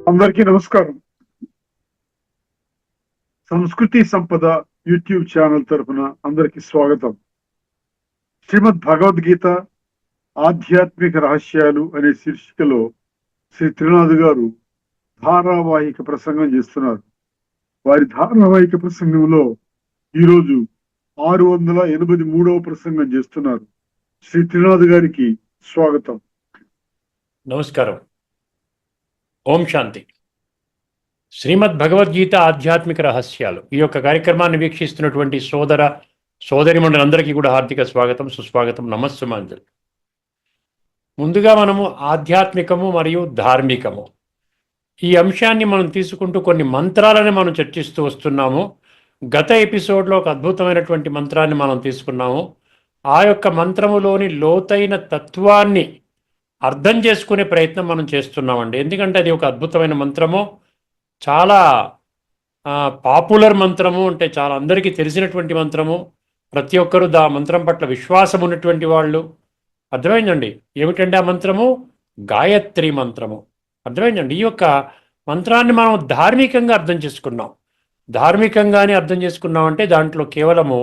అందరికీ నమస్కారం. సంస్కృతి సంపద యూట్యూబ్ ఛానల్ తరఫున అందరికీ స్వాగతం. శ్రీమద్ భగవద్గీత ఆధ్యాత్మిక రహస్యాలు అనే శీర్షికలో శ్రీ త్రినాథ్ గారు ధారావాహిక ప్రసంగం చేస్తున్నారు. వారి ధారావాహిక ప్రసంగంలో ఈరోజు 683వ ప్రసంగం చేస్తున్నారు. శ్రీ త్రినాథ్ గారికి స్వాగతం. నమస్కారం. ఓం శాంతి. శ్రీమద్ భగవద్గీత ఆధ్యాత్మిక రహస్యాలు ఈ యొక్క కార్యక్రమాన్ని వీక్షిస్తున్నటువంటి సోదరిమణులందరికీ కూడా హార్దిక స్వాగతం, సుస్వాగతం, నమస్సుమాంజలి. ముందుగా మనము ఆధ్యాత్మికము మరియు ధార్మికము ఈ అంశాన్ని మనం తీసుకుంటూ కొన్ని మంత్రాలను మనం చర్చిస్తూ వస్తున్నాము. గత ఎపిసోడ్లో ఒక అద్భుతమైనటువంటి మంత్రాన్ని మనం తీసుకున్నాము. ఆ యొక్క మంత్రములోని లోతైన తత్వాన్ని అర్థం చేసుకునే ప్రయత్నం మనం చేస్తున్నామండి. ఎందుకంటే అది ఒక అద్భుతమైన మంత్రము, చాలా పాపులర్ మంత్రము, అంటే చాలా అందరికీ తెలిసినటువంటి మంత్రము. ప్రతి ఒక్కరూ ఆ మంత్రం పట్ల విశ్వాసం ఉన్నటువంటి వాళ్ళు. అర్థమైందండి ఏమిటంటే ఆ మంత్రము గాయత్రి మంత్రము. అర్థమైందండి. ఈ యొక్క మంత్రాన్ని మనం ధార్మికంగా అర్థం చేసుకున్నాం. ధార్మికంగానే అర్థం చేసుకున్నామంటే దాంట్లో కేవలము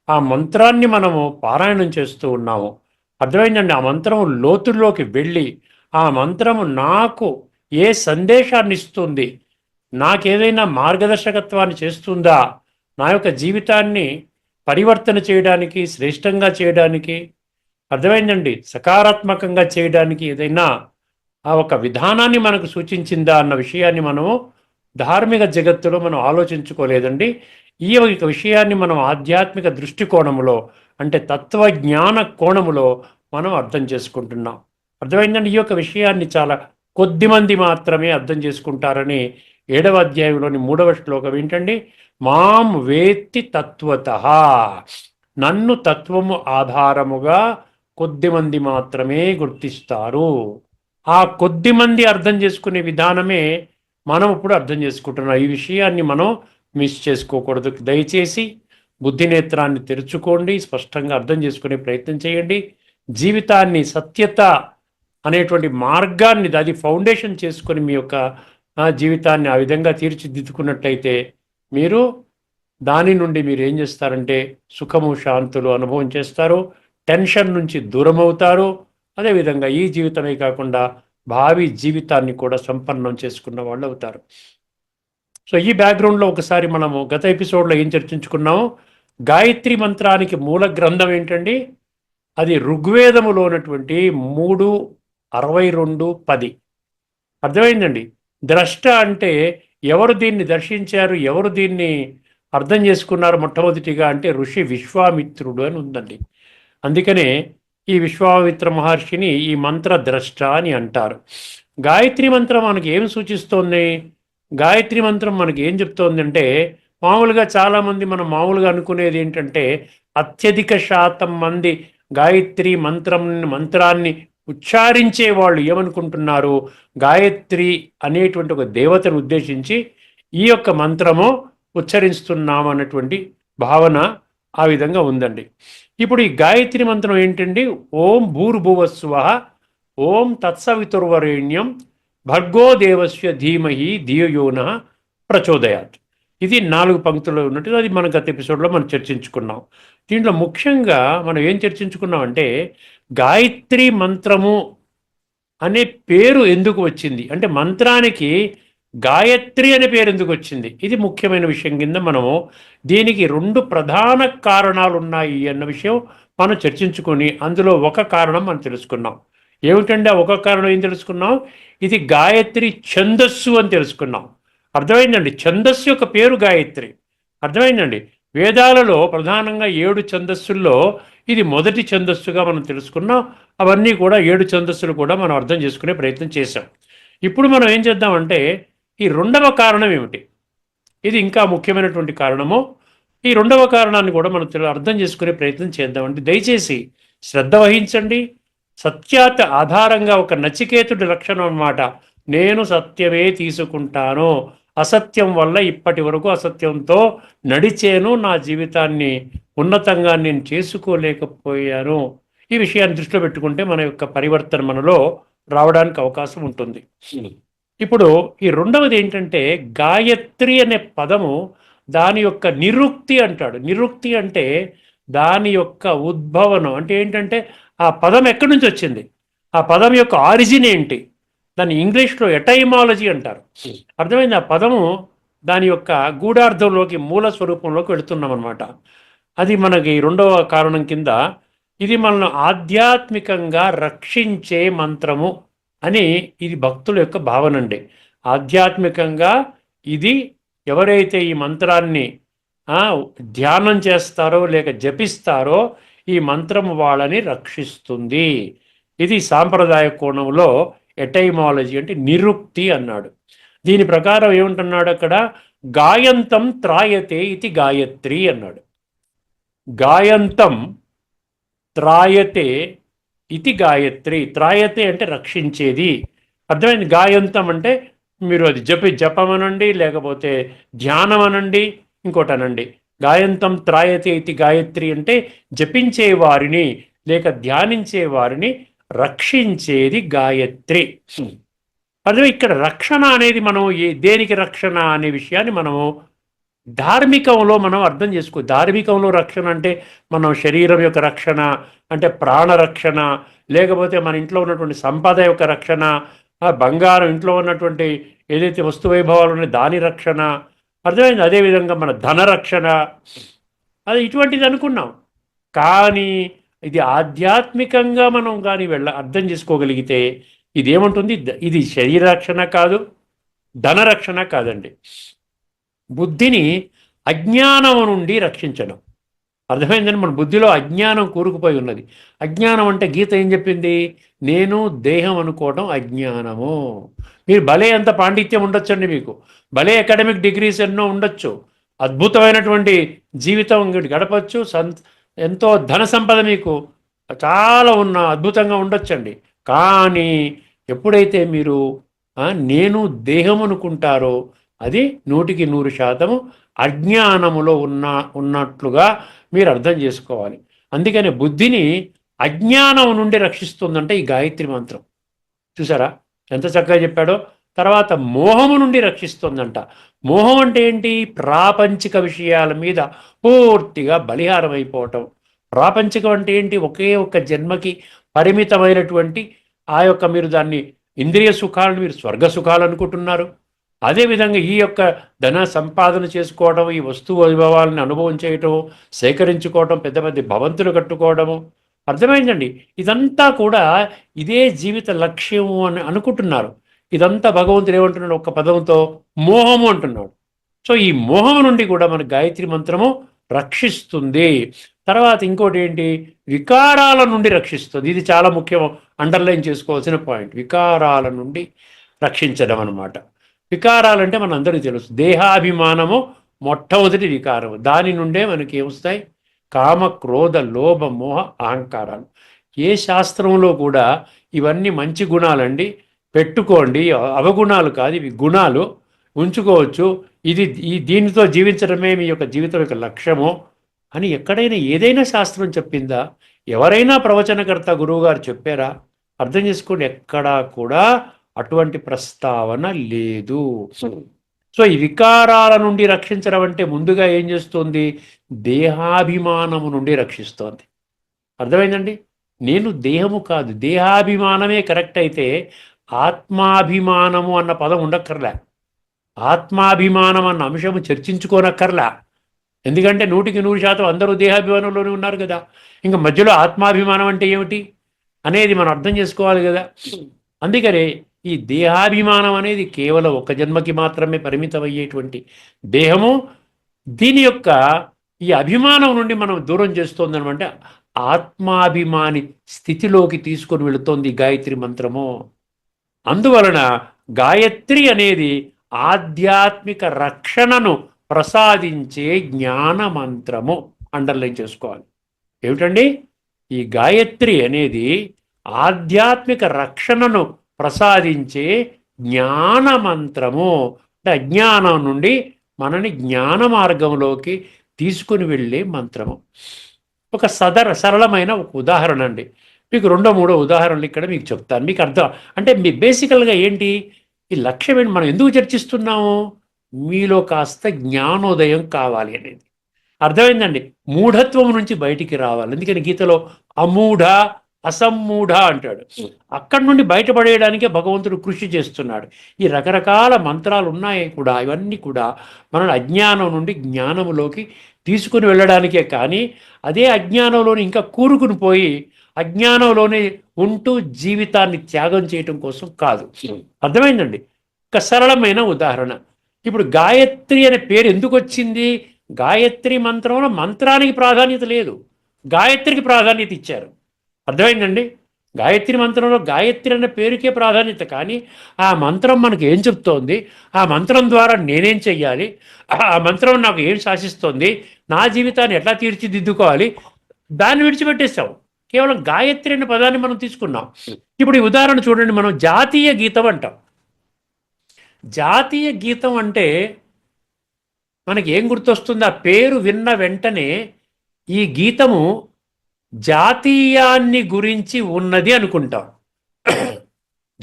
ఆ మంత్రాన్ని మనము పారాయణం చేస్తూ ఉన్నాము. అర్థమైందండి. ఆ మంత్రము లోతుల్లోకి వెళ్ళి ఆ మంత్రము నాకు ఏ సందేశాన్ని ఇస్తుంది, నాకేదైనా మార్గదర్శకత్వాన్ని చేస్తుందా, నా యొక్క జీవితాన్ని పరివర్తన చేయడానికి, శ్రేష్టంగా చేయడానికి, అర్థమైందండి, సకారాత్మకంగా చేయడానికి ఏదైనా ఆ ఒక విధానాన్ని మనకు సూచించిందా అన్న విషయాన్ని మనము ధార్మిక జగత్తులో మనం ఆలోచించుకోలేదండి. ఈ యొక్క విషయాన్ని మనం ఆధ్యాత్మిక దృష్టికోణములో, అంటే తత్వజ్ఞాన కోణములో మనం అర్థం చేసుకుంటున్నాం. అర్థమైందండి. ఈ యొక్క విషయాన్ని చాలా కొద్ది మంది మాత్రమే అర్థం చేసుకుంటారని 7వ అధ్యాయంలోని 3వ శ్లోకం ఏంటండి, మాం వేత్తి తత్వతః, నన్ను తత్వము ఆధారముగా కొద్ది మంది మాత్రమే గుర్తిస్తారు. ఆ కొద్ది మంది అర్థం చేసుకునే విధానమే మనం ఇప్పుడు అర్థం చేసుకుంటున్నాం. ఈ విషయాన్ని మనం మిస్ చేసుకోకూడదు. దయచేసి బుద్ధి నేత్రాన్ని తెరుచుకోండి, స్పష్టంగా అర్థం చేసుకునే ప్రయత్నం చేయండి. జీవితాన్ని సత్యత అనేటువంటి మార్గాన్ని అది ఫౌండేషన్ చేసుకొని మీ యొక్క జీవితాన్ని ఆ విధంగా తీర్చిదిద్దుకున్నట్టయితే మీరు దాని నుండి మీరు ఏం చేస్తారంటే సుఖము, శాంతులు అనుభవం చేస్తారు. టెన్షన్ నుంచి దూరం అవుతారు. అదేవిధంగా ఈ జీవితమే కాకుండా భావి జీవితాన్ని కూడా సంపన్నం చేసుకున్న వాళ్ళు అవుతారు. సో ఈ బ్యాక్గ్రౌండ్లో ఒకసారి మనము గత ఎపిసోడ్లో ఏం చర్చించుకున్నాము, గాయత్రి మంత్రానికి మూల గ్రంథం ఏంటండి, అది ఋగ్వేదములో ఉన్నటువంటి 3:62-10. అర్థమైందండి. ద్రష్ట అంటే ఎవరు దీన్ని దర్శించారు, ఎవరు దీన్ని అర్థం చేసుకున్నారు మొట్టమొదటిగా అంటే ఋషి విశ్వామిత్రుడు అని ఉందండి. అందుకనే ఈ విశ్వామిత్ర మహర్షిని ఈ మంత్ర ద్రష్ట అని అంటారు. గాయత్రి మంత్రం మనకి ఏం సూచిస్తోంది, గాయత్రి మంత్రం మనకి ఏం చెప్తోంది అంటే, మామూలుగా చాలామంది మనం మామూలుగా అనుకునేది ఏంటంటే అత్యధిక శాతం మంది గాయత్రి మంత్రాన్ని ఉచ్చారించే వాళ్ళు ఏమనుకుంటున్నారు, గాయత్రి అనేటువంటి ఒక దేవతను ఉద్దేశించి ఈ యొక్క మంత్రము ఉచ్చరిస్తున్నాం అన్నటువంటి భావన ఆ విధంగా ఉందండి. ఇప్పుడు ఈ గాయత్రి మంత్రం ఏంటండి, ఓం భూర్భువస్వః ఓం తత్సవితుర్వరేణ్యం భర్గో దేవస్య ధీమహి ధియో నః ప్రచోదయాత్. ఇది 4 పంక్తుల్లో ఉన్నట్టు. అది మన గత ఎపిసోడ్లో మనం చర్చించుకున్నాం. దీంట్లో ముఖ్యంగా మనం ఏం చర్చించుకున్నామంటే గాయత్రి మంత్రము అనే పేరు ఎందుకు వచ్చింది, అంటే మంత్రానికి గాయత్రి అనే పేరు ఎందుకు వచ్చింది, ఇది ముఖ్యమైన విషయం కింద మనము దీనికి 2 ప్రధాన కారణాలు ఉన్నాయి అన్న విషయం మనం చర్చించుకొని అందులో ఒక కారణం మనం తెలుసుకున్నాం. ఏమిటంటే ఒక కారణం ఏం తెలుసుకున్నాం, ఇది గాయత్రి ఛందస్సు అని తెలుసుకున్నాం. అర్థమైందండి. ఛందస్సు యొక్క పేరు గాయత్రి. అర్థమైందండి. వేదాలలో ప్రధానంగా 7 ఛందస్సుల్లో ఇది మొదటి ఛందస్సుగా మనం తెలుసుకున్నాం. అవన్నీ కూడా 7 ఛందస్సులు కూడా మనం అర్థం చేసుకునే ప్రయత్నం చేశాం. ఇప్పుడు మనం ఏం చేద్దామంటే ఈ 2వ కారణం ఏమిటి, ఇది ఇంకా ముఖ్యమైనటువంటి కారణము. ఈ 2వ కారణాన్ని కూడా మనం అర్థం చేసుకునే ప్రయత్నం చేద్దామండి. దయచేసి శ్రద్ధ వహించండి. సత్యాత ఆధారంగా ఒక నచికేతుడి లక్షణం అన్నమాట, నేను సత్యమే తీసుకుంటాను, అసత్యం వల్ల ఇప్పటి వరకు అసత్యంతో నడిచేను, నా జీవితాన్ని ఉన్నతంగా నేను చేసుకోలేకపోయాను. ఈ విషయాన్ని దృష్టిలో పెట్టుకుంటే మన యొక్క పరివర్తన మనలో రావడానికి అవకాశం ఉంటుంది. ఇప్పుడు ఈ రెండవది ఏంటంటే గాయత్రి అనే పదము దాని యొక్క నిరుక్తి అంటాడు. నిరుక్తి అంటే దాని యొక్క ఉద్భవనం అంటే ఏంటంటే ఆ పదం ఎక్కడి నుంచి వచ్చింది, ఆ పదం యొక్క ఆరిజిన్ ఏంటి, దాన్ని ఇంగ్లీష్లో ఎటైమాలజీ అంటారు. అర్థమైంది? ఆ పదము దాని యొక్క గూఢార్థంలోకి మూల స్వరూపంలోకి వెళుతున్నాం అనమాట. అది మనకి రెండవ కారణం కింద ఇది మనల్ని ఆధ్యాత్మికంగా రక్షించే మంత్రము అని ఇది భక్తుల యొక్క భావన అండి. ఆధ్యాత్మికంగా ఇది ఎవరైతే ఈ మంత్రాన్ని ఆ, ధ్యానం చేస్తారో లేక జపిస్తారో ఈ మంత్రం వాళ్ళని రక్షిస్తుంది. ఇది సాంప్రదాయ కోణంలో ఎటైమాలజీ అంటే నిరుక్తి అన్నాడు. దీని ప్రకారం ఏమంటున్నాడు అక్కడ, గాయంతం త్రాయతే ఇది గాయత్రి అన్నాడు. గాయంతం త్రాయతే ఇది గాయత్రి. త్రాయతే అంటే రక్షించేది. అర్థమైంది? గాయంతం అంటే మీరు అది జపం అనండి, లేకపోతే ధ్యానం అనండి, ఇంకోటి అనండి. గాయంతం త్రాయతే ఇది గాయత్రి అంటే జపించే వారిని లేక ధ్యానించే వారిని రక్షించేది గాయత్రి. అదే ఇక్కడ రక్షణ అనేది మనం దేనికి రక్షణ అనే విషయాన్ని మనము ధార్మికంలో మనం అర్థం చేసుకో. ధార్మికంలో రక్షణ అంటే మనం శరీరం యొక్క రక్షణ అంటే ప్రాణ రక్షణ, లేకపోతే మన ఇంట్లో ఉన్నటువంటి సంపద యొక్క రక్షణ, బంగారం ఇంట్లో ఉన్నటువంటి ఏదైతే వస్తు వైభవాలు ఉన్నాయో దాని రక్షణ, అర్థమైంది? అదేవిధంగా మన ధన రక్షణ, అది ఇటువంటిది అనుకున్నాం. కానీ ఇది ఆధ్యాత్మికంగా మనం కానీ అర్థం చేసుకోగలిగితే ఇదేమంటుంది, ఇది శరీర రక్షణ కాదు, ధన రక్షణ కాదండి. బుద్ధిని అజ్ఞానం నుండి రక్షించడం. అర్థమైందని? మన బుద్ధిలో అజ్ఞానం కూరుకుపోయి ఉన్నది. అజ్ఞానం అంటే గీత ఏం చెప్పింది? నేను దేహం అనుకోవడం అజ్ఞానము. మీరు భలే అంత పాండిత్యం ఉండొచ్చండి, మీకు భలే అకాడమిక్ డిగ్రీస్ ఎన్నో ఉండొచ్చు, అద్భుతమైనటువంటి జీవితం గడపచ్చు, ఎంతో ధన సంపద మీకు చాలా అద్భుతంగా ఉండొచ్చండి. కానీ ఎప్పుడైతే మీరు నేను దేహం అనుకుంటారో అది 100% అజ్ఞానములో ఉన్నట్లుగా మీరు అర్థం చేసుకోవాలి. అందుకని బుద్ధిని అజ్ఞానం నుండి రక్షిస్తుందంటే ఈ గాయత్రి మంత్రం. చూసారా ఎంత చక్కగా చెప్పాడో? తర్వాత మోహము నుండి రక్షిస్తుందంట. మోహం అంటే ఏంటి? ప్రాపంచిక విషయాల మీద పూర్తిగా బలిహారం అయిపోవటం. ప్రాపంచికం అంటే ఏంటి? ఒకే ఒక్క జన్మకి పరిమితమైనటువంటి ఆ యొక్క మీరు దాన్ని ఇంద్రియ సుఖాలను మీరు స్వర్గ సుఖాలు అనుకుంటున్నారు. అదేవిధంగా ఈ యొక్క ధన సంపాదన చేసుకోవడం, ఈ వస్తు వైభవాలను అనుభవం చేయటం, సేకరించుకోవటం, పెద్ద పెద్ద భవంతులు కట్టుకోవడము, అర్థమైందండి? ఇదంతా కూడా ఇదే జీవిత లక్ష్యము అని అనుకుంటున్నారు. ఇదంతా భగవంతుడు ఏమంటున్నాడు ఒక్క పదంతో? మోహము అంటున్నాడు. సో ఈ మోహం నుండి కూడా మన గాయత్రి మంత్రము రక్షిస్తుంది. తర్వాత ఇంకోటి ఏంటి? వికారాల నుండి రక్షిస్తుంది. ఇది చాలా ముఖ్యం, అండర్లైన్ చేసుకోవాల్సిన పాయింట్. వికారాల నుండి రక్షించడం అన్నమాట. వికారాలంటే మన అందరికీ తెలుసు, దేహాభిమానము మొట్టమొదటి వికారం. దాని నుండే మనకి ఏమొస్తాయి? కామ, క్రోధ, లోభ, మోహ, అహంకారాలు. ఏ శాస్త్రంలో కూడా ఇవన్నీ మంచి గుణాలండి, పెట్టుకోండి, అవగుణాలు కాదు, ఇవి గుణాలు, ఉంచుకోవచ్చు, దీనితో జీవించడమే మీ యొక్క జీవితం యొక్క లక్ష్యము అని ఎక్కడైనా ఏదైనా శాస్త్రం చెప్పిందా? ఎవరైనా ప్రవచనకర్త గురువుగారు చెప్పారా? అర్థం చేసుకోండి, ఎక్కడా కూడా అటువంటి ప్రస్తావన లేదు. సో ఈ వికారాల నుండి రక్షించడం అంటే ముందుగా ఏం చేస్తుంది? దేహాభిమానము నుండి రక్షిస్తోంది. అర్థమైందండి? నేను దేహము కాదు, దేహాభిమానమే కరెక్ట్ అయితే ఆత్మాభిమానము అన్న పదం ఉండక్కర్లే, ఆత్మాభిమానం అన్న అంశము చర్చించుకోనక్కర్లా. ఎందుకంటే 100% అందరూ దేహాభిమానంలోనే ఉన్నారు కదా. ఇంకా మధ్యలో ఆత్మాభిమానం అంటే ఏమిటి అనేది మనం అర్థం చేసుకోవాలి కదా. అందుకనే ఈ దేహాభిమానం అనేది కేవలం ఒక జన్మకి మాత్రమే పరిమితమయ్యేటువంటి దేహము. దీని యొక్క ఈ అభిమానం నుండి మనం దూరం చేస్తోందనమాట, ఆత్మాభిమాని స్థితిలోకి తీసుకొని వెళుతోంది గాయత్రి మంత్రము. అందువలన గాయత్రి అనేది ఆధ్యాత్మిక రక్షణను ప్రసాదించే జ్ఞాన మంత్రము. అండర్లైన్ చేసుకోవాలి. ఏమిటండి? ఈ గాయత్రి అనేది ఆధ్యాత్మిక రక్షణను ప్రసాదించే జ్ఞాన మంత్రము. అంటే అజ్ఞానం నుండి మనని జ్ఞాన మార్గంలోకి తీసుకుని వెళ్ళే మంత్రము. ఒక సరళమైన ఒక ఉదాహరణ అండి, మీకు 2-3 ఉదాహరణలు ఇక్కడ మీకు చెప్తాను, మీకు అర్థం. అంటే మీ బేసికల్గా ఏంటి? ఈ లక్ష్యం ఏంటి, మనం ఎందుకు చర్చిస్తున్నాము? మీలో కాస్త జ్ఞానోదయం కావాలి అనేది. అర్థమైందండి? మూఢత్వం నుంచి బయటికి రావాలి. అందుకని గీతలో అమూఢ అసమ్మూఢ అంటాడు. అక్కడి నుండి బయటపడేయడానికే భగవంతుడు కృషి చేస్తున్నాడు. ఈ రకరకాల మంత్రాలు ఉన్నాయి కూడా, ఇవన్నీ కూడా మనల్ని అజ్ఞానం నుండి జ్ఞానములోకి తీసుకుని వెళ్ళడానికే, కానీ అదే అజ్ఞానంలోని ఇంకా కూరుకుని పోయి అజ్ఞానంలోనే ఉంటూ జీవితాన్ని త్యాగం చేయటం కోసం కాదు. అర్థమైందండి? ఒక సరళమైన ఉదాహరణ, ఇప్పుడు గాయత్రి అనే పేరు ఎందుకు వచ్చింది? గాయత్రి మంత్రంలో మంత్రానికి ప్రాధాన్యత లేదు, గాయత్రికి ప్రాధాన్యత ఇచ్చారు. అర్థమైందండి? గాయత్రి మంత్రంలో గాయత్రి అనే పేరుకే ప్రాధాన్యత, కానీ ఆ మంత్రం మనకు ఏం చెప్తోంది, ఆ మంత్రం ద్వారా నేనేం చెయ్యాలి, ఆ మంత్రం నాకు ఏం శాసిస్తోంది, నా జీవితాన్ని ఎట్లా తీర్చిదిద్దుకోవాలి, దాన్ని విడిచిపెట్టేస్తాం. కేవలం గాయత్రి అనే పదాన్ని మనం తీసుకున్నాం. ఇప్పుడు ఈ ఉదాహరణ చూడండి, మనం జాతీయ గీతం అంటాం. జాతీయ గీతం అంటే మనకి ఏం గుర్తొస్తుంది? ఆ పేరు విన్న వెంటనే ఈ గీతము జాతీయాన్ని గురించి ఉన్నది అనుకుంటాం.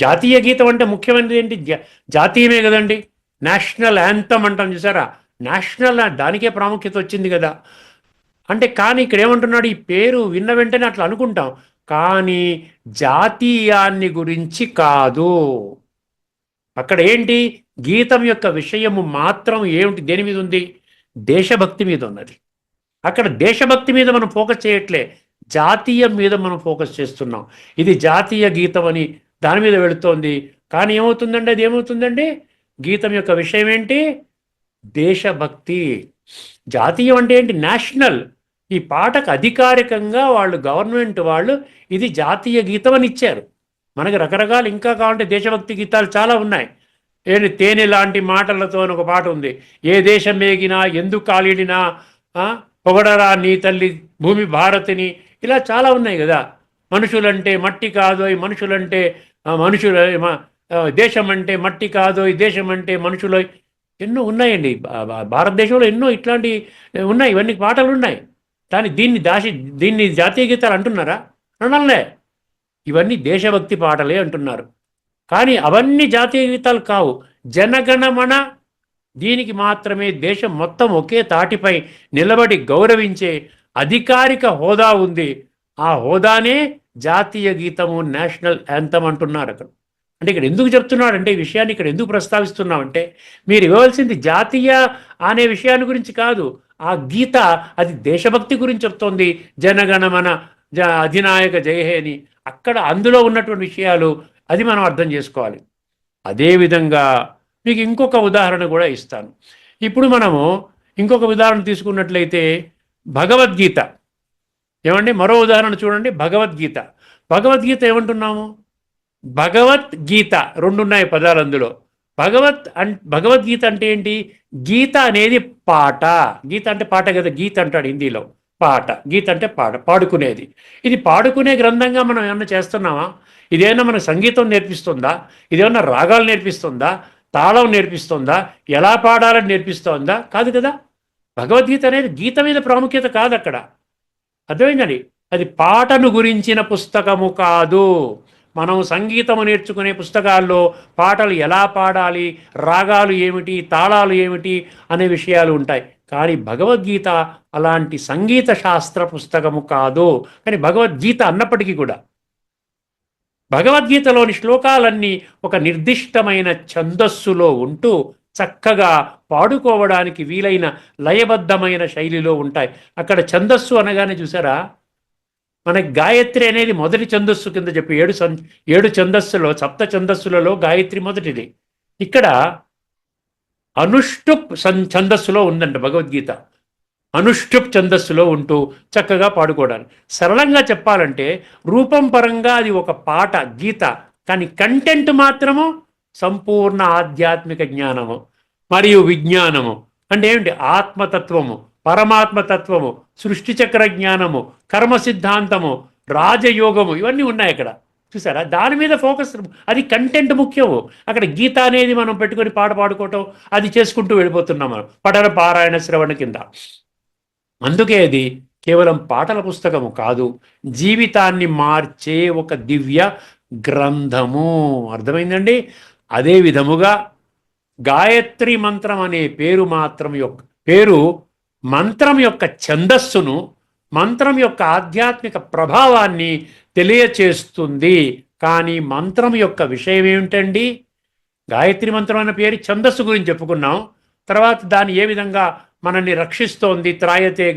జాతీయ గీతం అంటే ముఖ్యమైనది ఏంటి? జాతీయమే కదండి. నేషనల్ యాంథమ్ అంటాం, చూసారా? నేషనల్, దానికే ప్రాముఖ్యత వచ్చింది కదా. అంటే కానీ ఇక్కడ ఏమంటున్నాడు, ఈ పేరు విన్న వెంటనే అట్లా అనుకుంటాం, కానీ జాతీయాన్ని గురించి కాదు. అక్కడ ఏంటి? గీతం యొక్క విషయము మాత్రం ఏమిటి, దేని మీద ఉంది? దేశభక్తి మీద ఉన్నది. అక్కడ దేశభక్తి మీద మనం ఫోకస్ చేయట్లే, జాతీయం మీద మనం ఫోకస్ చేస్తున్నాం. ఇది జాతీయ గీతం అని దాని మీద వెళుతోంది. కానీ ఏమవుతుందండి, అది ఏమవుతుందండి? గీతం యొక్క విషయం ఏంటి? దేశభక్తి. జాతీయం అంటే ఏంటి? నేషనల్. ఈ పాటకు అధికారికంగా వాళ్ళు, గవర్నమెంట్ వాళ్ళు ఇది జాతీయ గీతం అని ఇచ్చారు. మనకి రకరకాల ఇంకా కావాలంటే దేశభక్తి గీతాలు చాలా ఉన్నాయి. ఏంటి, తేనె లాంటి మాటలతో అని ఒక పాట ఉంది. ఏ దేశం మేగినా ఎందుకు కాలిడినా పొగడరా నీ తల్లి భూమి భారతిని, ఇలా చాలా ఉన్నాయి కదా. మనుషులంటే మట్టి కాదోయ్, మనుషులంటే మనుషుల, దేశం అంటే మట్టి కాదోయ్, దేశం అంటే మనుషులోయ్, ఎన్నో ఉన్నాయండి. భారతదేశంలో ఎన్నో ఇట్లాంటి ఉన్నాయి, ఇవన్నీ పాటలు ఉన్నాయి. కానీ దీన్ని జాతీయ గీతాలు అంటున్నారా? అనలే. ఇవన్నీ దేశభక్తి పాటలే అంటున్నారు. కానీ అవన్నీ జాతీయ గీతాలు కావు. జనగణమన, దీనికి మాత్రమే దేశం మొత్తం ఒకే తాటిపై నిలబడి గౌరవించే అధికారిక హోదా ఉంది. ఆ హోదానే జాతీయ గీతము, నేషనల్ యాంథమ్ అంటున్నారు అక్కడ. అంటే ఇక్కడ ఎందుకు చెప్తున్నాడంటే, ఈ విషయాన్ని ఇక్కడ ఎందుకు ప్రస్తావిస్తున్నామంటే, మీరు ఇవ్వవలసింది జాతీయ అనే విషయాన్ని గురించి కాదు, ఆ గీత అది దేశభక్తి గురించి చెప్తోంది. జనగణమన అధినాయక జయహే అని అక్కడ అందులో ఉన్నటువంటి విషయాలు, అది మనం అర్థం చేసుకోవాలి. అదేవిధంగా మీకు ఇంకొక ఉదాహరణ కూడా ఇస్తాను. ఇప్పుడు మనము ఇంకొక ఉదాహరణ తీసుకున్నట్లయితే భగవద్గీత. ఏమండి, మరో ఉదాహరణ చూడండి, భగవద్గీత. భగవద్గీత ఏమంటున్నాము? భగవద్గీత, రెండు ఉన్నాయి పదాలు అందులో. భగవద్గీత అంటే ఏంటి? గీత అనేది పాట. గీత అంటే పాట కదా, గీత అంటాడు హిందీలో, పాట. గీత అంటే పాట, పాడుకునేది. ఇది పాడుకునే గ్రంథంగా మనం ఏమన్నా చేస్తున్నామా? ఇదేమన్నా మనకు సంగీతం నేర్పిస్తుందా? ఇదేమన్నా రాగాలు నేర్పిస్తుందా? తాళం నేర్పిస్తుందా? ఎలా పాడాలని నేర్పిస్తోందా? కాదు కదా. భగవద్గీత అనేది గీత మీద ప్రాముఖ్యత కాదు అక్కడ. అర్థమైందండి? అది పాటను గురించిన పుస్తకము కాదు. మనం సంగీతము నేర్చుకునే పుస్తకాల్లో పాటలు ఎలా పాడాలి, రాగాలు ఏమిటి, తాళాలు ఏమిటి అనే విషయాలు ఉంటాయి. కానీ భగవద్గీత అలాంటి సంగీత శాస్త్ర పుస్తకము కాదు. కానీ భగవద్గీత అన్నప్పటికీ కూడా భగవద్గీతలోని శ్లోకాలన్నీ ఒక నిర్దిష్టమైన ఛందస్సులో ఉంటూ చక్కగా పాడుకోవడానికి వీలైన లయబద్ధమైన శైలిలో ఉంటాయి. అక్కడ ఛందస్సు అనగానే చూసారా, మనకి గాయత్రి అనేది మొదటి ఛందస్సు కింద చెప్పి ఏడు ఛందస్సులో, సప్త ఛందస్సులలో గాయత్రి మొదటిది. ఇక్కడ అనుష్టుప్ ఛందస్సులో ఉందంట భగవద్గీత. అనుష్టుప్ ఛందస్సులో ఉంటూ చక్కగా పాడుకోవడానికి. సరళంగా చెప్పాలంటే రూపం పరంగా అది ఒక పాట, గీత. కానీ కంటెంట్ మాత్రము సంపూర్ణ ఆధ్యాత్మిక జ్ఞానము మరియు విజ్ఞానము. అంటే ఏమిటి? ఆత్మతత్వము, పరమాత్మతత్వము, సృష్టి చక్ర జ్ఞానము, కర్మ సిద్ధాంతము, రాజయోగము, ఇవన్నీ ఉన్నాయి అక్కడ. చూసారా? దాని మీద ఫోకస్. అది కంటెంట్ ముఖ్యము. అక్కడ గీత అనేది మనం పెట్టుకొని పాట పాడుకోవటం, అది చేసుకుంటూ వెళ్ళిపోతున్నాం మనం పఠన పారాయణ శ్రవణ కింద. అందుకే అది కేవలం పాటల పుస్తకము కాదు, జీవితాన్ని మార్చే ఒక దివ్య గ్రంథము. అర్థమైందండి? అదే విధముగా గాయత్రి మంత్రం అనే పేరు మంత్రం యొక్క ఛందస్సును, మంత్రం యొక్క ఆధ్యాత్మిక ప్రభావాన్ని తెలియచేస్తుంది. కానీ మంత్రం యొక్క విషయం ఏమిటండి? గాయత్రి మంత్రం అనే పేరు ఛందస్సు గురించి చెప్పుకున్నాం. తర్వాత దాన్ని ఏ విధంగా మనల్ని రక్షిస్తోంది, త్రాయతే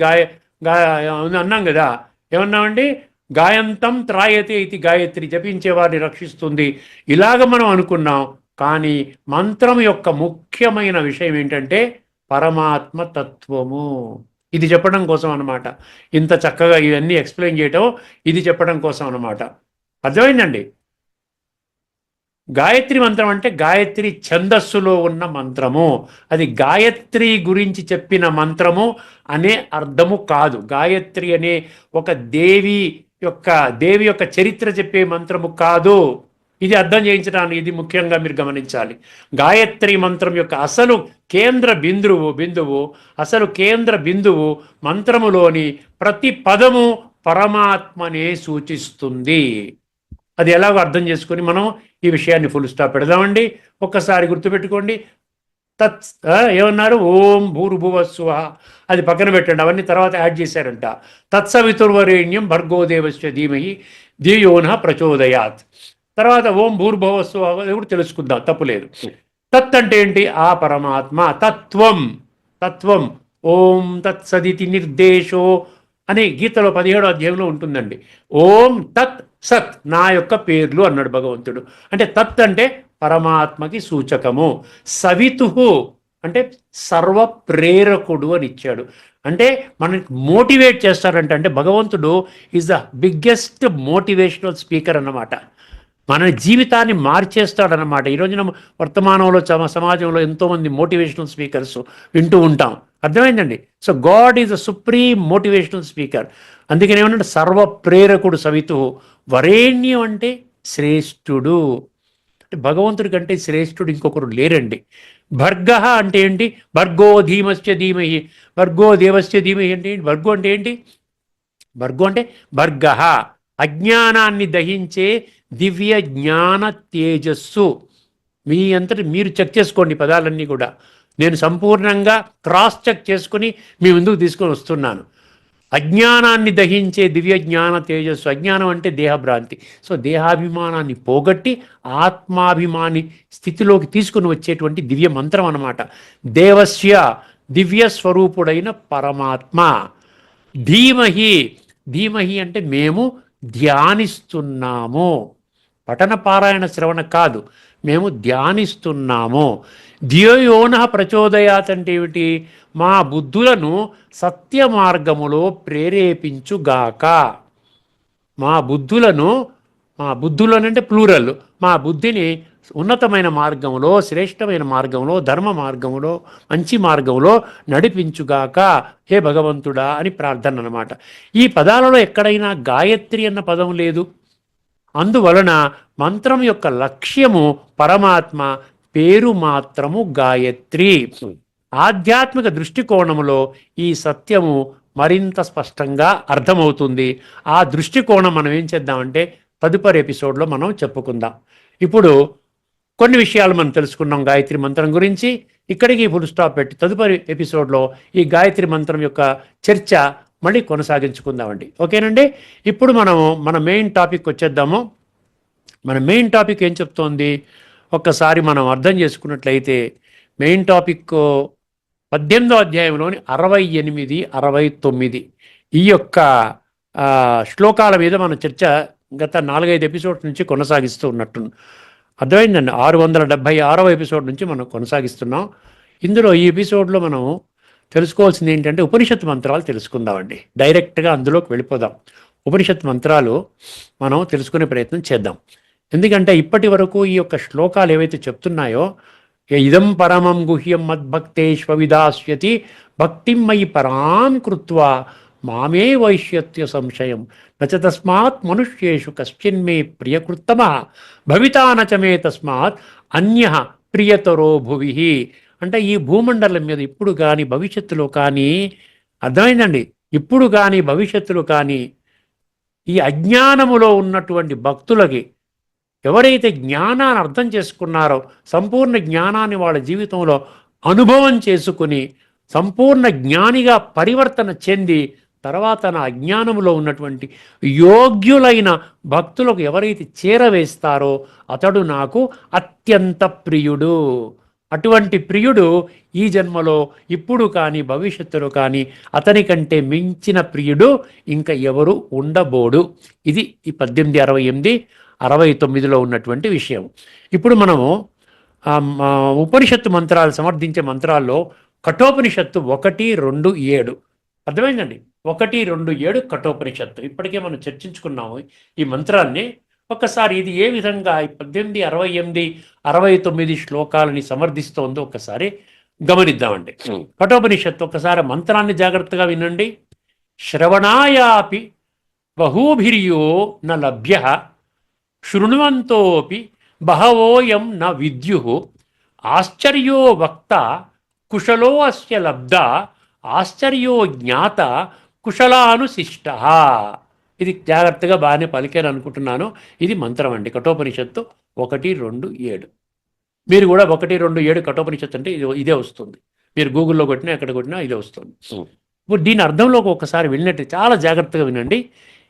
అన్నాం కదా. ఏమన్నామండి? గాయంతం త్రాయతే ఇది గాయత్రి, జపించే వారిని రక్షిస్తుంది, ఇలాగ మనం అనుకున్నాం. కానీ మంత్రం యొక్క ముఖ్యమైన విషయం ఏంటంటే పరమాత్మ తత్వము. ఇది చెప్పడం కోసం అన్నమాట. ఇంత చక్కగా ఇవన్నీ ఎక్స్ప్లెయిన్ చేయటం ఇది చెప్పడం కోసం అన్నమాట. అర్థమైందండి? గాయత్రి మంత్రం అంటే గాయత్రి ఛందస్సులో ఉన్న మంత్రము. అది గాయత్రి గురించి చెప్పిన మంత్రము అనే అర్థము కాదు. గాయత్రి అనే ఒక దేవి యొక్క చరిత్ర చెప్పే మంత్రము కాదు. ఇది అర్థం చేయించడానికి ఇది ముఖ్యంగా మీరు గమనించాలి. గాయత్రి మంత్రం యొక్క అసలు కేంద్ర బిందువు మంత్రములోని ప్రతి పదము పరమాత్మనే సూచిస్తుంది. అది ఎలాగో అర్థం చేసుకొని మనం ఈ విషయాన్ని ఫుల్ స్టాప్ పెడదామండి. ఒక్కసారి గుర్తుపెట్టుకోండి. ఏమన్నారు? ఓం భూర్భువస్వ, అది పక్కన పెట్టండి, అవన్నీ తర్వాత యాడ్ చేశారంట. తత్సవితుర్వరేణ్యం భర్గో దేవస్య ధీమహి ధియోనః ప్రచోదయాత్. తర్వాత ఓం భూర్భువస్వ అది కూడా తెలుసుకుందాం, తప్పులేదు. తత్ అంటే ఏంటి? ఆ పరమాత్మ తత్వం. ఓం తత్సదితి నిర్దేశో అని గీతలో 17వ అధ్యాయంలో ఉంటుందండి. ఓం తత్ సత్, నా యొక్క పేర్లు అన్నాడు భగవంతుడు. అంటే తత్ అంటే పరమాత్మకి సూచకము. సవితు అంటే సర్వ ప్రేరకుడు అని ఇచ్చాడు. అంటే మనకి మోటివేట్ చేస్తారంటే భగవంతుడు is the biggest motivational speaker అన్నమాట. మన జీవితాన్ని మార్చేస్తాడనమాట. ఈరోజున వర్తమానంలో సమాజంలో ఎంతోమంది మోటివేషనల్ స్పీకర్స్ వింటూ ఉంటాం. అర్థమైందండి? So God is the supreme motivational speaker. అందుకని ఏమన్నా సర్వ ప్రేరకుడు సవితు. వరేణ్యం అంటే శ్రేష్ఠుడు. అంటే భగవంతుడి కంటే శ్రేష్ఠుడు ఇంకొకరు లేరండి. భర్గ అంటే ఏంటి? భర్గో ధీమస్య ధీమహి, భర్గో దేవస్య ధీమహి అంటే ఏంటి? భర్గో అంటే ఏంటి? భర్గో అంటే భర్గ, అజ్ఞానాన్ని దహించే దివ్య జ్ఞాన తేజస్సు. మీ అంతటి మీరు చెక్ చేసుకోండి పదాలన్నీ కూడా. నేను సంపూర్ణంగా క్రాస్ చెక్ చేసుకుని మీ ముందుకు తీసుకొని వస్తున్నాను. అజ్ఞానాన్ని దహించే దివ్య జ్ఞాన తేజస్సు. అజ్ఞానం అంటే దేహభ్రాంతి. సో దేహాభిమానాన్ని పోగొట్టి ఆత్మాభిమాని స్థితిలోకి తీసుకుని వచ్చేటువంటి దివ్య మంత్రం అన్నమాట. దేవస్య, దివ్య స్వరూపుడైన పరమాత్మ. ధీమహి అంటే మేము ధ్యానిస్తున్నాము. పఠన పారాయణ శ్రవణ కాదు, మేము ధ్యానిస్తున్నాము. ధియోనః ప్రచోదయాత్ అంటే ఏమిటి? మా బుద్ధులను సత్య మార్గములో ప్రేరేపించుగాక. మా బుద్ధులను అంటే ప్లూరల్, మా బుద్ధిని ఉన్నతమైన మార్గంలో, శ్రేష్టమైన మార్గంలో, ధర్మ మార్గంలో, మంచి మార్గంలో నడిపించుగాక హే భగవంతుడా అని ప్రార్థన అన్నమాట. ఈ పదాలలో ఎక్కడైనా గాయత్రి అన్న పదం లేదు. అందువలన మంత్రం యొక్క లక్ష్యము పరమాత్మ, పేరు మాత్రము గాయత్రి. ఆధ్యాత్మిక దృష్టికోణములో ఈ సత్యము మరింత స్పష్టంగా అర్థమవుతుంది. ఆ దృష్టికోణం మనం ఏం చేద్దామంటే తదుపరి ఎపిసోడ్లో మనం చెప్పుకుందాం. ఇప్పుడు కొన్ని విషయాలు మనం తెలుసుకున్నాం గాయత్రి మంత్రం గురించి. ఇక్కడికి ఫుల్ స్టాప్ పెట్టి తదుపరి ఎపిసోడ్లో ఈ గాయత్రి మంత్రం యొక్క చర్చ మళ్ళీ కొనసాగించుకుందామండి. ఓకేనండి? ఇప్పుడు మన మెయిన్ టాపిక్ వచ్చేద్దాము. మన మెయిన్ టాపిక్ ఏం చెప్తోంది ఒక్కసారి మనం అర్థం చేసుకున్నట్లయితే, మెయిన్ టాపిక్ 18వ అధ్యాయంలోని 68, 69 ఈ యొక్క శ్లోకాల మీద మన చర్చ గత 4-5 ఎపిసోడ్స్ నుంచి కొనసాగిస్తూ ఉన్నట్టు అర్థమైందండి. 676వ ఎపిసోడ్ నుంచి మనం కొనసాగిస్తున్నాం. ఇందులో ఈ ఎపిసోడ్లో మనం తెలుసుకోవాల్సింది ఏంటంటే ఉపనిషత్ మంత్రాలు తెలుసుకుందామండి. డైరెక్ట్గా అందులోకి వెళ్ళిపోదాం. ఉపనిషత్ మంత్రాలు మనం తెలుసుకునే ప్రయత్నం చేద్దాం. ఎందుకంటే ఇప్పటి వరకు ఈ యొక్క శ్లోకాలు ఏవైతే చెప్తున్నాయో, ఇదం పరమం గుహ్యం మద్భక్తేష్వ విదాస్యతి భక్తిం మయి పరాం కృత్వా మామే వైష్యత్య సంశయం నచ తస్మాత్ మనుష్యేషు కశ్చిన్మే ప్రియకృత్తమః భవితా నచమే తస్మాత్ అన్యః ప్రియతరో భువి. అంటే ఈ భూమండలం మీద ఇప్పుడు కానీ భవిష్యత్తులో కానీ, అర్థమైందండి, ఇప్పుడు కానీ భవిష్యత్తులో కానీ ఈ అజ్ఞానములో ఉన్నటువంటి భక్తులకి ఎవరైతే జ్ఞానాన్ని అర్థం చేసుకున్నారో, సంపూర్ణ జ్ఞానాన్ని వాళ్ళ జీవితంలో అనుభవం చేసుకుని సంపూర్ణ జ్ఞానిగా పరివర్తన చెంది తర్వాత నా అజ్ఞానంలో ఉన్నటువంటి యోగ్యులైన భక్తులకు ఎవరైతే చేరవేస్తారో అతడు నాకు అత్యంత ప్రియుడు. అటువంటి ప్రియుడు ఈ జన్మలో ఇప్పుడు కానీ భవిష్యత్తులో కానీ అతని కంటే మించిన ప్రియుడు ఇంకా ఎవరు ఉండబోడు. ఇది ఈ 1868 69లో ఉన్నటువంటి విషయం. ఇప్పుడు మనము ఉపనిషత్తు మంత్రాలు సమర్థించే మంత్రాల్లో కఠోపనిషత్తు 1-2-7 అర్థమైందండి. 1-2-7 కఠోపనిషత్తు ఇప్పటికే మనం చర్చించుకున్నాము ఈ మంత్రాన్ని. ఒక్కసారి ఇది ఏ విధంగా 1868 69 శ్లోకాలని సమర్థిస్తోందో ఒక్కసారి గమనిద్దామండి. కఠోపనిషత్తు ఒక్కసారి మంత్రాన్ని జాగ్రత్తగా వినండి. శ్రవణాయాపి బహూభిర్యో న లభ్య శృణ్వంతోపి బహవోయం న విద్యు ఆశ్చర్యో వక్త కుశలో అస్య లబ్ధ ఆశ్చర్యో జ్ఞాత కుశలానుశిష్ట. ఇది జాగ్రత్తగా బాగానే పలికాను అనుకుంటున్నాను. ఇది మంత్రం అండి. కఠోపనిషత్తు 1-2-7. మీరు కూడా 1-2-7 కఠోపనిషత్తు అంటే ఇదే వస్తుంది. మీరు గూగుల్లో కొట్టినా ఎక్కడ కొట్టినా ఇదే వస్తుంది. ఇప్పుడు దీని అర్థంలోకి ఒకసారి వెళ్ళినట్టు చాలా జాగ్రత్తగా వినండి.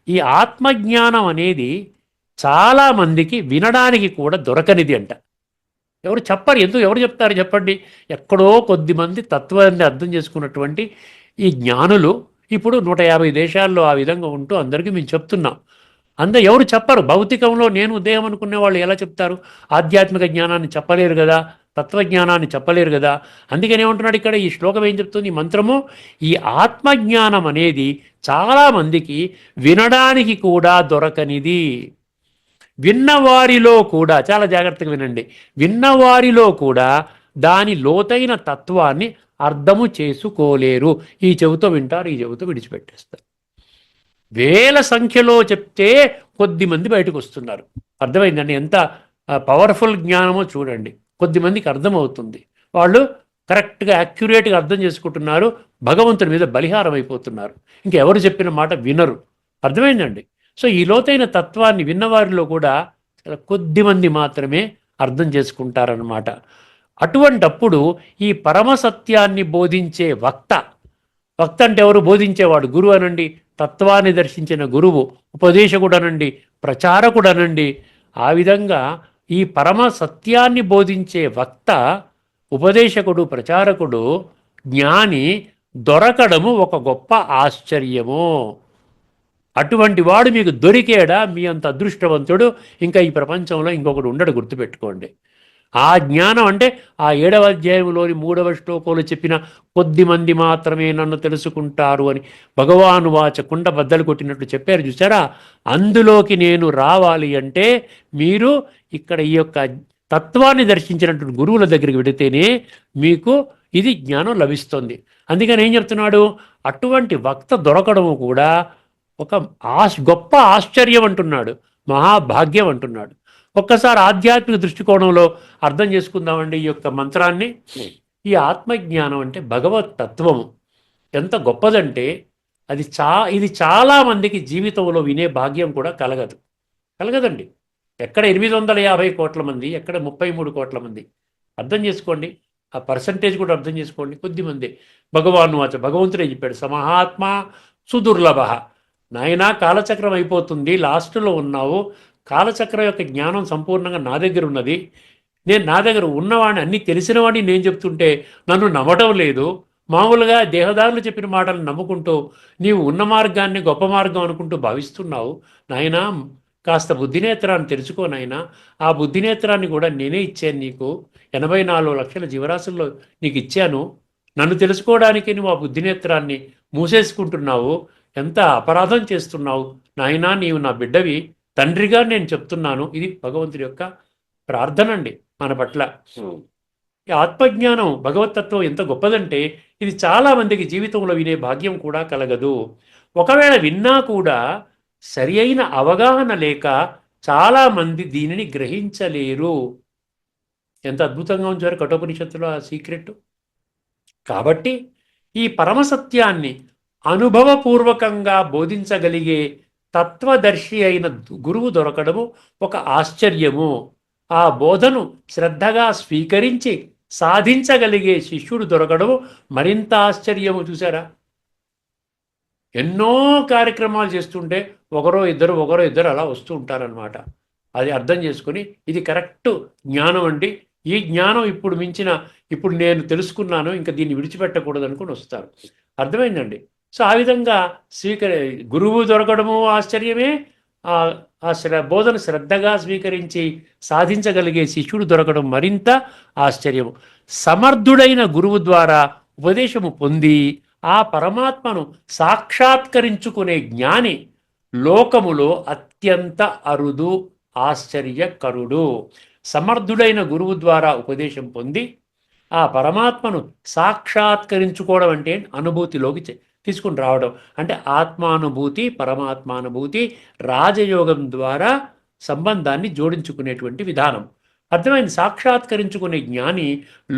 ఈ ఆత్మజ్ఞానం అనేది చాలామందికి వినడానికి కూడా దొరకనిది అంట. ఎవరు చెప్పరు. ఎవరు చెప్తారు చెప్పండి? ఎక్కడో కొద్దిమంది తత్వాన్ని అర్థం చేసుకున్నటువంటి ఈ జ్ఞానులు ఇప్పుడు 150 దేశాల్లో ఆ విధంగా ఉంటూ అందరికీ మేము చెప్తున్నాం. ఎవరు చెప్పరు. భౌతికంలో నేను దేహం అనుకునే వాళ్ళు ఎలా చెప్తారు? ఆధ్యాత్మిక జ్ఞానాన్ని చెప్పలేరు కదా, తత్వజ్ఞానాన్ని చెప్పలేరు కదా. అందుకని ఏమంటున్నాడు ఇక్కడ ఈ శ్లోకం ఏం చెప్తుంది? ఈ మంత్రము ఈ ఆత్మజ్ఞానం అనేది చాలామందికి వినడానికి కూడా దొరకనిది. విన్నవారిలో కూడా చాలా జాగ్రత్తగా వినండి. విన్నవారిలో కూడా దాని లోతైన తత్వాన్ని అర్థము చేసుకోలేరు. ఈ చెవితో వింటారు, ఈ చెవితో విడిచిపెట్టేస్తారు. వేల సంఖ్యలో చెప్తే కొద్దిమంది బయటకు వస్తున్నారు. అర్థమైందండి? ఎంత పవర్ఫుల్ జ్ఞానమో చూడండి. కొద్దిమందికి అర్థమవుతుంది. వాళ్ళు కరెక్ట్గా యాక్యురేట్గా అర్థం చేసుకుంటున్నారు. భగవంతుని మీద బలిహారం అయిపోతున్నారు. ఇంకెవరు చెప్పిన మాట వినరు. అర్థమైందండి? సో ఈ లోతైన తత్వాన్ని విన్నవారిలో కూడా చాలా కొద్దిమంది మాత్రమే అర్థం చేసుకుంటారన్నమాట. అటువంటప్పుడు ఈ పరమసత్యాన్ని బోధించే వక్త అంటే ఎవరు? బోధించేవాడు. గురువు అనండి, తత్వాన్ని దర్శించిన గురువు, ఉపదేశకుడు అనండి, ప్రచారకుడు అనండి. ఆ విధంగా ఈ పరమ సత్యాన్ని బోధించే వక్త, ఉపదేశకుడు, ప్రచారకుడు, జ్ఞాని దొరకడము ఒక గొప్ప ఆశ్చర్యము. అటువంటి వాడు మీకు దొరికేడా? మీ అంత అదృష్టవంతుడు ఇంకా ఈ ప్రపంచంలో ఇంకొకడు ఉండడు. గుర్తుపెట్టుకోండి. ఆ జ్ఞానం అంటే ఆ 7వ అధ్యాయంలోని 3వ శ్లోకంలో చెప్పిన కొద్దిమంది మాత్రమే నన్ను తెలుసుకుంటారు అని భగవాను వాచ కుండ బద్దలు కొట్టినట్లు చెప్పారు చూసారా? అందులోకి నేను రావాలి అంటే మీరు ఇక్కడ ఈ యొక్క తత్వాన్ని దర్శించినటువంటి గురువుల దగ్గరికి వెడితేనే మీకు ఇది జ్ఞానం లభిస్తుంది. అందుకని ఏం చెప్తున్నాడు? అటువంటి వక్త దొరకడము కూడా ఒక గొప్ప ఆశ్చర్యం అంటున్నాడు, మహాభాగ్యం అంటున్నాడు. ఒక్కసారి ఆధ్యాత్మిక దృష్టికోణంలో అర్థం చేసుకుందామండి ఈ యొక్క మంత్రాన్ని. ఈ ఆత్మజ్ఞానం అంటే భగవత్ తత్వము ఎంత గొప్పదంటే ఇది చాలామందికి జీవితంలో వినే భాగ్యం కూడా కలగదండి. ఎక్కడ 850 కోట్ల మంది, ఎక్కడ 33 కోట్ల మంది. అర్థం చేసుకోండి. ఆ పర్సంటేజ్ కూడా అర్థం చేసుకోండి. కొద్దిమంది. భగవంతుడే చెప్పాడు, సమహాత్మ సుదుర్లభ. నాయనా కాలచక్రం అయిపోతుంది, లాస్ట్లో ఉన్నావు. కాలచక్రం యొక్క జ్ఞానం సంపూర్ణంగా నా దగ్గర ఉన్నది. నా దగ్గర ఉన్నవాడిని, అన్నీ తెలిసినవాడిని నేను చెప్తుంటే నన్ను నమ్మటం లేదు. మామూలుగా దేహదారులు చెప్పిన మాటలను నమ్ముకుంటూ నీవు ఉన్న మార్గాన్ని గొప్ప మార్గం అనుకుంటూ భావిస్తున్నావు. నాయనా కాస్త బుద్ధినేత్రాన్ని తెలుసుకో నాయనా. ఆ బుద్ధినేత్రాన్ని కూడా నేనే ఇచ్చాను నీకు. 84 లక్షల జీవరాశుల్లో నీకు ఇచ్చాను. నన్ను తెలుసుకోవడానికి నువ్వు ఆ బుద్ధినేత్రాన్ని మూసేసుకుంటున్నావు. ఎంత అపరాధం చేస్తున్నావు నాయనా. నీవు నా బిడ్డవి, తండ్రిగా నేను చెప్తున్నాను. ఇది భగవంతుడి యొక్క ప్రార్థన అండి మన పట్ల. ఈ ఆత్మజ్ఞానం, భగవతత్వం ఎంత గొప్పదంటే ఇది చాలామందికి జీవితంలో వినే భాగ్యం కూడా కలగదు. ఒకవేళ విన్నా కూడా సరి అయిన అవగాహన లేక చాలామంది దీనిని గ్రహించలేరు. ఎంత అద్భుతంగా ఉంచారు కఠోపనిషత్తులో ఆ సీక్రెట్. కాబట్టి ఈ పరమసత్యాన్ని అనుభవపూర్వకంగా బోధించగలిగే తత్వదర్శి అయిన గురువు దొరకడము ఒక ఆశ్చర్యము. ఆ బోధను శ్రద్ధగా స్వీకరించి సాధించగలిగే శిష్యుడు దొరకడము మరింత ఆశ్చర్యము. చూసారా, ఎన్నో కార్యక్రమాలు చేస్తుంటే ఒకరో ఇద్దరు అలా వస్తూ ఉంటారనమాట. అది అర్థం చేసుకుని ఇది కరెక్ట్ జ్ఞానం అండి, ఈ జ్ఞానం ఇప్పుడు నేను తెలుసుకున్నాను, ఇంకా దీన్ని విడిచిపెట్టకూడదు అనుకుని వస్తారు. అర్థమైందండి. సో ఆ విధంగా గురువు దొరకడము ఆశ్చర్యమే, బోధన శ్రద్ధగా స్వీకరించి సాధించగలిగే శిష్యుడు దొరకడం మరింత ఆశ్చర్యము. సమర్థుడైన గురువు ద్వారా ఉపదేశము పొంది ఆ పరమాత్మను సాక్షాత్కరించుకునే జ్ఞాని లోకములో అత్యంత అరుదు, ఆశ్చర్యకరుడు. సమర్థుడైన గురువు ద్వారా ఉపదేశం పొంది ఆ పరమాత్మను సాక్షాత్కరించుకోవడం అంటే అనుభూతిలోకి తీసుకుని రావడం అంటే ఆత్మానుభూతి, పరమాత్మానుభూతి రాజయోగం ద్వారా సంబంధాన్ని జోడించుకునేటువంటి విధానం. అర్థమైంది. సాక్షాత్కరించుకునే జ్ఞాని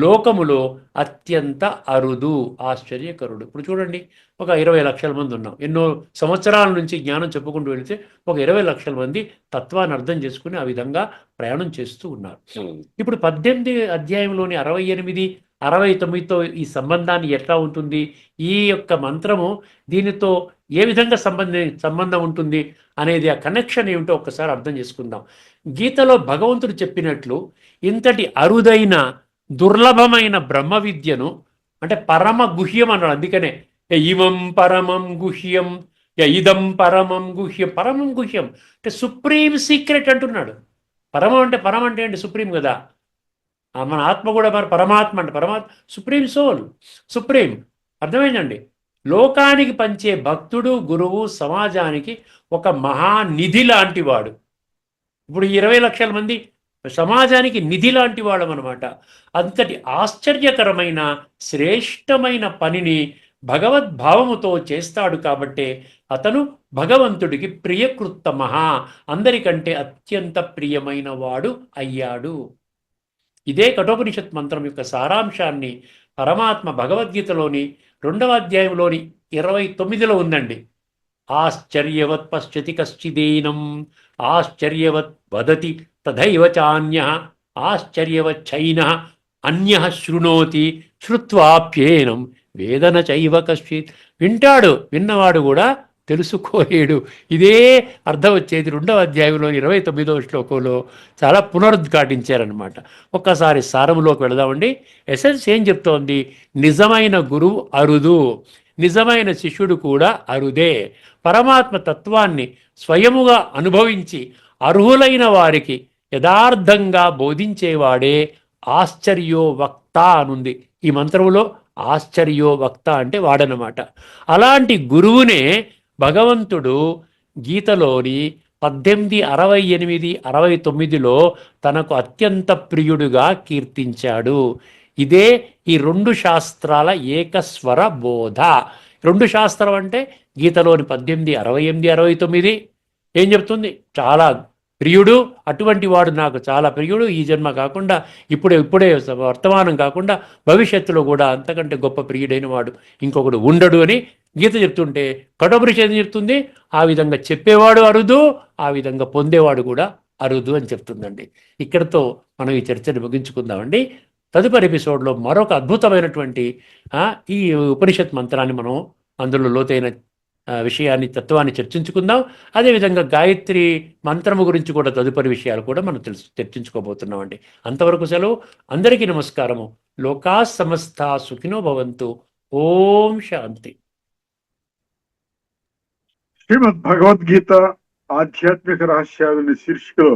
లోకములో అత్యంత అరుదు, ఆశ్చర్యకరుడు. ఇప్పుడు చూడండి, ఒక 20 లక్షల మంది ఉన్నాం. ఎన్నో సంవత్సరాల నుంచి జ్ఞానం చెప్పుకుంటూ వెళితే ఒక 20 లక్షల మంది తత్వాన్ని అర్థం చేసుకుని ఆ విధంగా ప్రయాణం చేస్తూ ఉన్నారు. ఇప్పుడు 18 అధ్యాయంలోని 68, 69తో ఈ సంబంధాన్ని ఎట్లా ఉంటుంది, ఈ యొక్క మంత్రము దీనితో ఏ విధంగా సంబంధం ఉంటుంది అనేది, ఆ కనెక్షన్ ఏమిటో ఒక్కసారి అర్థం చేసుకుందాం. గీతలో భగవంతుడు చెప్పినట్లు ఇంతటి అరుదైన దుర్లభమైన బ్రహ్మ విద్యను అంటే పరమ గుహ్యం అన్నాడు. అందుకనే ఇమం పరమం గుహ్యం, ఇదం పరమం గుహ్యం. పరమం గుహ్యం అంటే సుప్రీం సీక్రెట్ అంటున్నాడు. పరమం అంటే ఏంటి? సుప్రీం కదా. మన ఆత్మ కూడా మరి పరమాత్మ అంటే సుప్రీం సోల్, సుప్రీం. అర్థమైందండి. లోకానికి పంచే భక్తుడు, గురువు సమాజానికి ఒక మహానిధి లాంటి వాడు. ఇప్పుడు 20 లక్షల మంది సమాజానికి నిధి లాంటి వాళ్ళం అనమాట. అంతటి ఆశ్చర్యకరమైన శ్రేష్టమైన పనిని భగవద్భావముతో చేస్తాడు కాబట్టే అతను భగవంతుడికి ప్రియకృత్తమ, అందరికంటే అత్యంత ప్రియమైన వాడు అయ్యాడు. ఇదే కఠోపనిషత్ మంత్రం యొక్క సారాంశాన్ని పరమాత్మ భగవద్గీతలోని 2వ అధ్యాయంలోని 29లో ఉందండి. ఆశ్చర్యవత్ పశ్యతి కశ్చిదేనం ఆశ్చర్యవత్ వదతి తథైవ చాన్యః ఆశ్చర్యవచ్చైనః అన్యః శృణోతి శ్రుత్వాప్యేనం వేదన చైవ కశ్చిత్. వింటాడు, విన్నవాడు కూడా తెలుసుకోలేడు. ఇదే అర్థం వచ్చేది 2వ అధ్యాయంలో 29వ శ్లోకంలో చాలా పునరుద్ఘాటించారనమాట. ఒక్కసారి సారములోకి వెళదామండి. ఎసెన్స్ ఏం చెప్తోంది? నిజమైన గురువు అరుదు, నిజమైన శిష్యుడు కూడా అరుదే. పరమాత్మ తత్వాన్ని స్వయముగా అనుభవించి అర్హులైన వారికి యథార్థంగా బోధించేవాడే ఆశ్చర్యో వక్త అనుంది ఈ మంత్రములో. ఆశ్చర్యో వక్త అంటే వాడనమాట. అలాంటి గురువునే భగవంతుడు గీతలోని 18, 68, 69లో తనకు అత్యంత ప్రియుడుగా కీర్తించాడు. ఇదే ఈ 2 శాస్త్రాల ఏకస్వర బోధ. 2 శాస్త్రం అంటే గీతలోని 18, 68, 69 ఏం చెప్తుంది? చాలా ప్రియుడు, అటువంటి వాడు నాకు చాలా ప్రియుడు. ఈ జన్మ కాకుండా ఇప్పుడే వర్తమానం కాకుండా భవిష్యత్తులో కూడా అంతకంటే గొప్ప ప్రియుడైన వాడు ఇంకొకడు ఉండడు అని గీత చెప్తుంటే కఠోపనిషత్తు చెప్తుంది ఆ విధంగా చెప్పేవాడు అరుదు, ఆ విధంగా పొందేవాడు కూడా అరుదు అని చెప్తుందండి. ఇక్కడితో మనం ఈ చర్చను ముగించుకుందామండి. తదుపరి ఎపిసోడ్లో మరొక అద్భుతమైనటువంటి ఈ ఉపనిషత్ మంత్రాన్ని మనం అందులో లోతైన విషయాన్ని, తత్వాన్ని చర్చించుకుందాం. అదేవిధంగా గాయత్రి మంత్రము గురించి కూడా తదుపరి విషయాలు కూడా మనం చర్చించుకోబోతున్నామండి. అంతవరకు సెలవు. అందరికీ నమస్కారము. లోకా సమస్త సుఖినో భవంతు. ఓం శాంతి. శ్రీమద్ భగవద్గీత ఆధ్యాత్మిక రహస్యాలని శీర్షికలో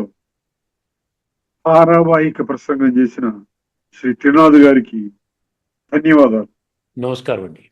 ధారావాహిక ప్రసంగం చేసిన శ్రీ త్రినాథ్ గారికి ధన్యవాదాలు. నమస్కారం అండి.